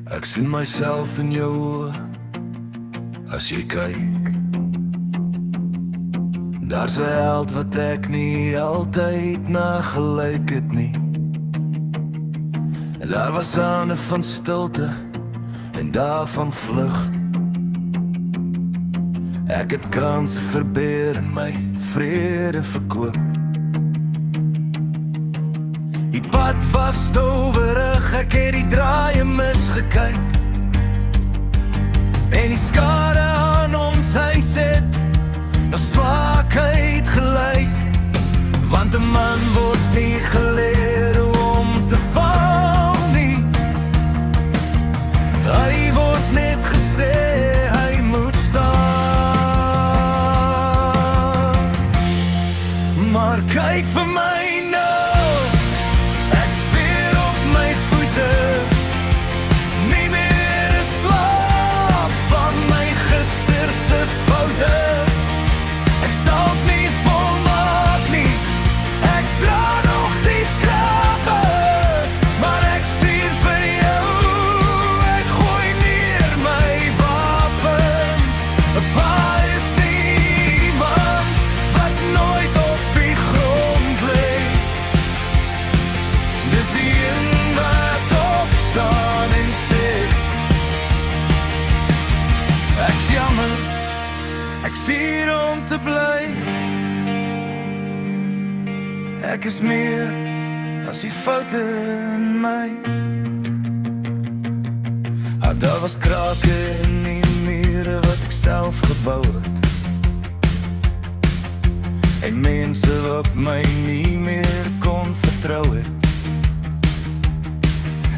Ek sien myself in jou oë as jy kyk. Daar's 'n held wat ek nie altyd na gelyk het nie. En daar was aande van stilte en daarvan vlug. Ek het kanse verbeur en my vrede verkoop. Die pad was stowerig, ek het die draaie misgekyk. En die skade aan ons huis het na swakheid gelyk. Want 'n man word nie geleer om te val nie. Hy word net gesê hy moet staan. Maar kyk vir my nou, ek's weer op my voete. Nie meer 'n slaaf van my gisterse foute. Ek staan nie volmaak nie, ek dra nog die skrape. Maar ek sien vir jou, ek gooi neer my wapens. 'n Pa is niemand wat nooit op die grond lê. Dis die een wat opstaan en sê, ek's jammer, ek's hier om te bly. Ek is meer as die foute in my. Daar was krake in die mure wat ek self gebou het. En mense wat my nie meer kon vertrou het.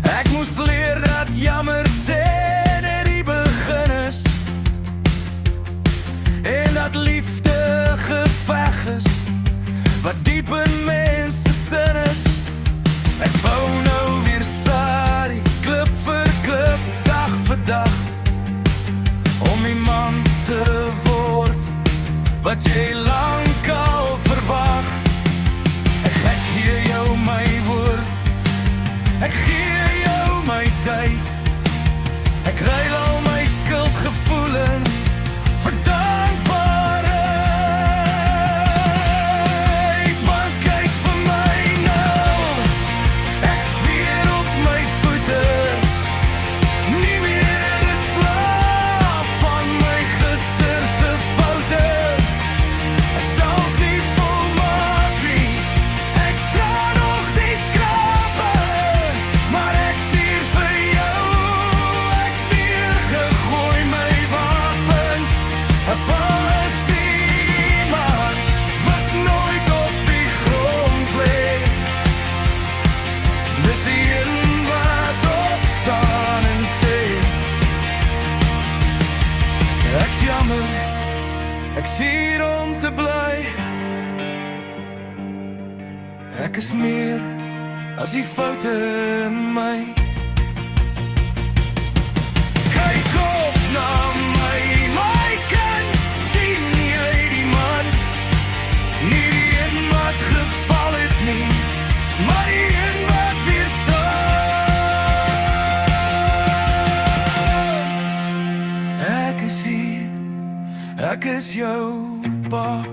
Ek moes leer dat jammer sê net die begin is. En dat liefde geveg is wat diep in mense sin is. Ek bou nou weer stadie, klip vir klip, dag vir dag, om die man te word wat jy lank al verwag. Ek gee jou my woord, ek gee jou my tyd. Ek ruil al my skuldgevoelens vir dankbaarheid. Want kyk vir my nou, ek's weer op my voete. Nie meer 'n slaaf van my gisterse foute. Ek staan nie volmaak nie, ek dra nog die skrape. Maar ek sien vir jou, ek's neergegooi my wapens. 'n Pa is niemand wat nooit op die grond lê. Dis die een wat opstaan en sê, ek's jammer, ek's hier om te bly. Ek is meer as die foute in my. Kyk op na my, my kind, sien jy die man? Nie die een wat geval het nie, maar die een wat weer staan. Ek is hier, ek is jou pa.